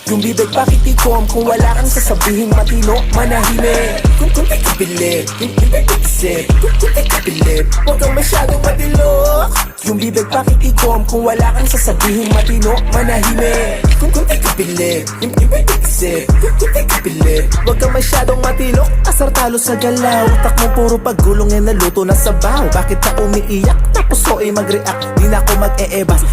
Yung bibig pakitikom kung wala kang sasabihin matino, manahimik. Kung di ka pilit, yung bibig isip. Kung di ka pilit, huwag kang masyadong matilo. Yung bibig pakitikom kung wala kang sasabihin matino, manahimik. Kung di ka pilit, yung bibig isip. Kung di ka pilit, huwag kang masyadong matilo. Asar talo sa galaw, utak mo puro paggulong yan naluto na sabaw. Bakit ka umiiyak? Tapos so ay mag-react, di na ako mag-e-ebas.